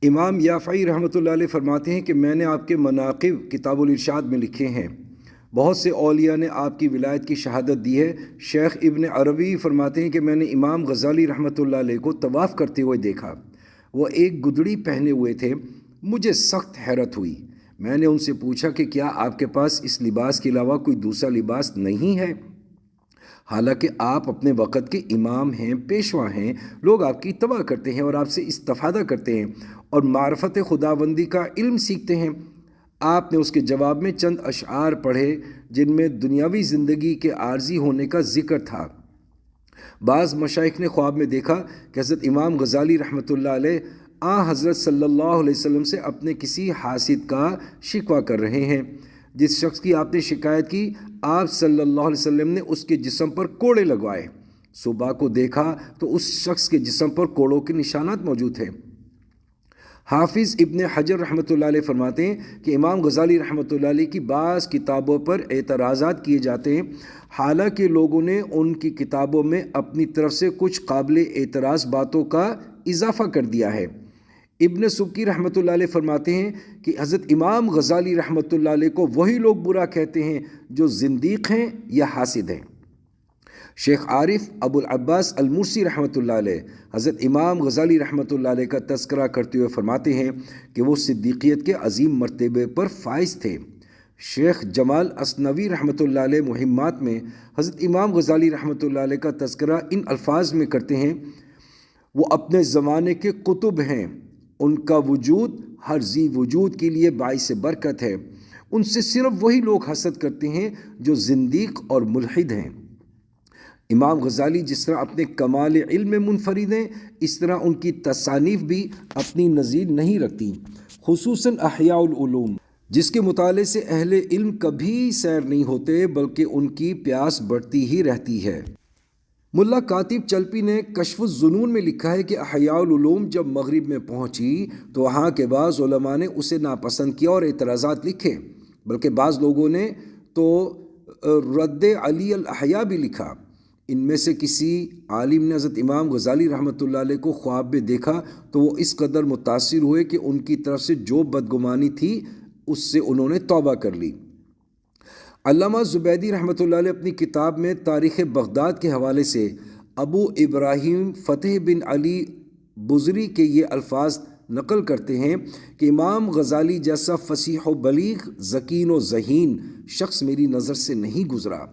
امام یافعی رحمۃ اللہ علیہ فرماتے ہیں کہ میں نے آپ کے مناقب کتاب الارشاد میں لکھے ہیں۔ بہت سے اولیاء نے آپ کی ولایت کی شہادت دی ہے۔ شیخ ابن عربی فرماتے ہیں کہ میں نے امام غزالی رحمۃ اللہ علیہ کو طواف کرتے ہوئے دیکھا۔ وہ ایک گدڑی پہنے ہوئے تھے۔ مجھے سخت حیرت ہوئی۔ میں نے ان سے پوچھا کہ کیا آپ کے پاس اس لباس کے علاوہ کوئی دوسرا لباس نہیں ہے؟ حالانکہ آپ اپنے وقت کے امام ہیں، پیشوا ہیں، لوگ آپ کی اتباع کرتے ہیں اور آپ سے استفادہ کرتے ہیں اور معرفت خداوندی کا علم سیکھتے ہیں۔ آپ نے اس کے جواب میں چند اشعار پڑھے جن میں دنیاوی زندگی کے عارضی ہونے کا ذکر تھا۔ بعض مشائخ نے خواب میں دیکھا کہ حضرت امام غزالی رحمۃ اللہ علیہ حضرت صلی اللہ علیہ وسلم سے اپنے کسی حاسد کا شکوہ کر رہے ہیں۔ جس شخص کی آپ نے شکایت کی، آپ صلی اللہ علیہ وسلم نے اس کے جسم پر کوڑے لگوائے۔ صبح کو دیکھا تو اس شخص کے جسم پر کوڑوں کے نشانات موجود تھے۔ حافظ ابن حجر رحمۃ اللہ علیہ فرماتے ہیں کہ امام غزالی رحمۃ اللہ علیہ کی بعض کتابوں پر اعتراضات کیے جاتے ہیں، حالانکہ لوگوں نے ان کی کتابوں میں اپنی طرف سے کچھ قابل اعتراض باتوں کا اضافہ کر دیا ہے۔ ابن سبکی رحمۃ اللہ علیہ فرماتے ہیں کہ حضرت امام غزالی رحمۃ اللہ علیہ کو وہی لوگ برا کہتے ہیں جو زندیق ہیں یا حاسد ہیں۔ شیخ عارف ابو العباس المرسی رحمۃ اللہ علیہ حضرت امام غزالی رحمۃ اللہ علیہ کا تذکرہ کرتے ہوئے فرماتے ہیں کہ وہ صدیقیت کے عظیم مرتبے پر فائز تھے۔ شیخ جمال اسنوی رحمۃ اللہ علیہ مہمات میں حضرت امام غزالی رحمۃ اللہ علیہ کا تذکرہ ان الفاظ میں کرتے ہیں: وہ اپنے زمانے کے قطب ہیں، ان کا وجود ہر ذی وجود کے لیے باعث برکت ہے۔ ان سے صرف وہی لوگ حسد کرتے ہیں جو زندیق اور ملحد ہیں۔ امام غزالی جس طرح اپنے کمال علم میں منفرد ہیں، اس طرح ان کی تصانیف بھی اپنی نظیر نہیں رکھتی، خصوصاً احیاء العلوم، جس کے مطالعے سے اہل علم کبھی سیر نہیں ہوتے بلکہ ان کی پیاس بڑھتی ہی رہتی ہے۔ ملا کاتب چلپی نے کشف الظنون میں لکھا ہے کہ احیاء العلوم جب مغرب میں پہنچی تو وہاں کے بعض علماء نے اسے ناپسند کیا اور اعتراضات لکھے، بلکہ بعض لوگوں نے تو رد علی الاحیاء بھی لکھا۔ ان میں سے کسی عالم نے حضرت امام غزالی رحمۃ اللہ علیہ کو خواب میں دیکھا تو وہ اس قدر متاثر ہوئے کہ ان کی طرف سے جو بدگمانی تھی اس سے انہوں نے توبہ کر لی۔ علامہ زبیدی رحمۃ اللہ علیہ اپنی کتاب میں تاریخ بغداد کے حوالے سے ابو ابراہیم فتح بن علی بزری کے یہ الفاظ نقل کرتے ہیں کہ امام غزالی جیسا فصیح و بلیغ، ذکین و ذہین شخص میری نظر سے نہیں گزرا۔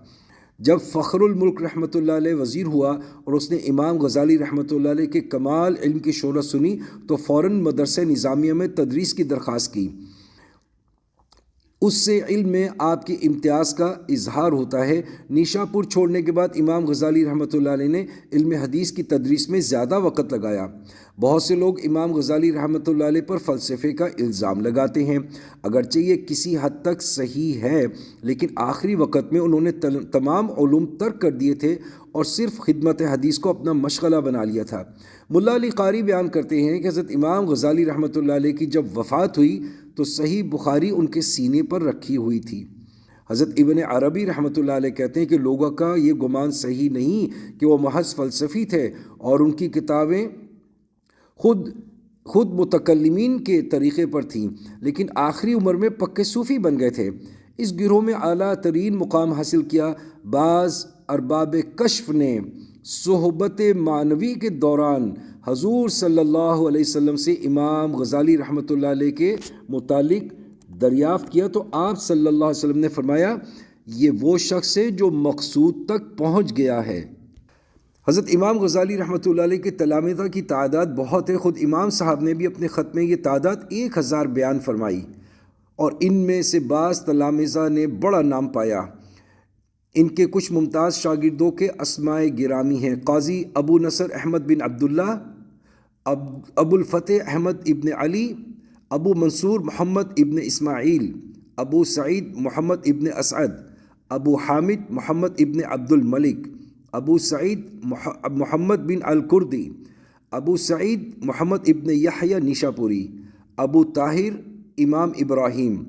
جب فخر الملک رحمۃ اللہ علیہ وزیر ہوا اور اس نے امام غزالی رحمۃ اللہ علیہ کے کمال علم کی شہرت سنی تو فوراً مدرسہ نظامیہ میں تدریس کی درخواست کی۔ اس سے علم میں آپ کے امتیاز کا اظہار ہوتا ہے۔ نیشا پور چھوڑنے کے بعد امام غزالی رحمۃ اللہ علیہ نے علم حدیث کی تدریس میں زیادہ وقت لگایا۔ بہت سے لوگ امام غزالی رحمۃ اللہ علیہ پر فلسفے کا الزام لگاتے ہیں، اگرچہ یہ کسی حد تک صحیح ہے، لیکن آخری وقت میں انہوں نے تمام علوم ترک کر دیے تھے اور صرف خدمت حدیث کو اپنا مشغلہ بنا لیا تھا۔ ملا علی قاری بیان کرتے ہیں کہ حضرت امام غزالی رحمۃ اللہ علیہ کی جب وفات ہوئی تو صحیح بخاری ان کے سینے پر رکھی ہوئی تھی۔ حضرت ابن عربی رحمۃ اللہ علیہ کہتے ہیں کہ لوگوں کا یہ گمان صحیح نہیں کہ وہ محض فلسفی تھے اور ان کی کتابیں خود متکلمین کے طریقے پر تھیں، لیکن آخری عمر میں پکے صوفی بن گئے تھے۔ اس گروہ میں اعلیٰ ترین مقام حاصل کیا۔ بعض ارباب کشف نے صحبت معنوی کے دوران حضور صلی اللہ علیہ وسلم سے امام غزالی رحمۃ اللہ علیہ کے متعلق دریافت کیا تو آپ صلی اللہ علیہ وسلم نے فرمایا، یہ وہ شخص ہے جو مقصود تک پہنچ گیا ہے۔ حضرت امام غزالی رحمۃ اللہ علیہ کے تلامذہ کی تعداد بہت ہے۔ خود امام صاحب نے بھی اپنے خط میں یہ تعداد 1000 بیان فرمائی اور ان میں سے بعض تلامذہ نے بڑا نام پایا۔ ان کے کچھ ممتاز شاگردوں کے اسماء گرامی ہیں: قاضی ابو نصر احمد بن عبداللہ، ابو الفتح احمد ابن علی، ابو منصور محمد ابن اسماعیل، ابو سعید محمد ابن اسعد، ابو حامد محمد ابن عبد الملک، ابو سعید محمد بن الکردی، ابو سعید محمد ابن یحییٰ نیشاپوری، ابو طاہر امام ابراہیم،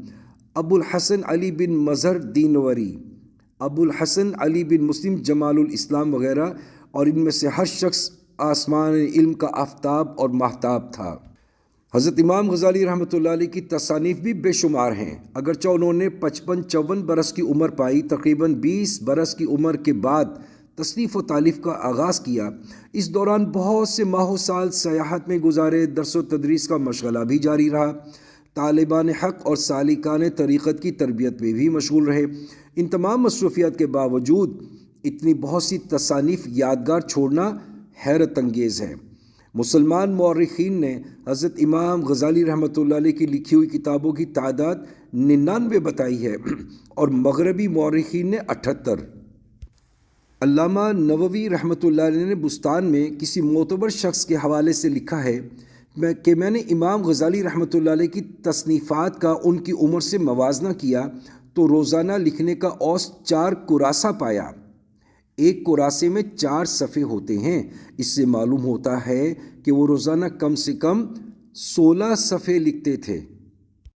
ابو الحسن علی بن مظہر دینوری، ابو الحسن علی بن مسلم جمال الاسلام وغیرہ، اور ان میں سے ہر شخص آسمان علم کا آفتاب اور ماہتاب تھا۔ حضرت امام غزالی رحمۃ اللہ علیہ کی تصانیف بھی بے شمار ہیں، اگرچہ انہوں نے 55-54 برس کی عمر پائی، تقریباً 20 برس کی عمر کے بعد تصنیف و تالیف کا آغاز کیا۔ اس دوران بہت سے ماہ و سال سیاحت میں گزارے، درس و تدریس کا مشغلہ بھی جاری رہا، طالبان حق اور سالکان طریقت کی تربیت میں بھی مشغول رہے۔ ان تمام مصروفیات کے باوجود اتنی بہت سی تصانیف یادگار چھوڑنا حیرت انگیز ہے۔ مسلمان مورخین نے حضرت امام غزالی رحمۃ اللہ علیہ کی لکھی ہوئی کتابوں کی تعداد 99 بتائی ہے اور مغربی مورخین نے 78۔ علامہ نووی رحمۃ اللہ علیہ نے بستان میں کسی معتبر شخص کے حوالے سے لکھا ہے کہ میں نے امام غزالی رحمۃ اللہ علیہ کی تصنیفات کا ان کی عمر سے موازنہ کیا تو روزانہ لکھنے کا اوسط 4 کراسہ پایا۔ ایک کراسے میں 4 صفحے ہوتے ہیں۔ اس سے معلوم ہوتا ہے کہ وہ روزانہ کم سے کم 16 صفحے لکھتے تھے۔